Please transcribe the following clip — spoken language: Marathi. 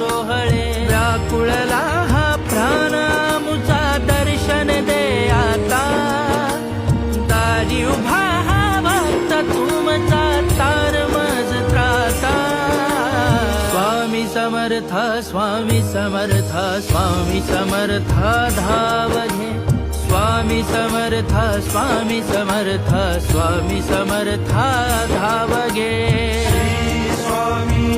सोहळे व्याकुळला हा प्राण मुचा दर्शन दे आता दारी उभा हा भक्त तुमचा तार मज त्राता स्वामी समर्थ स्वामी समर्थ स्वामी समर्थ धाव घे स्वामी समर्थ स्वामी समर्थ स्वामी समर्थ धाव घे स्वामी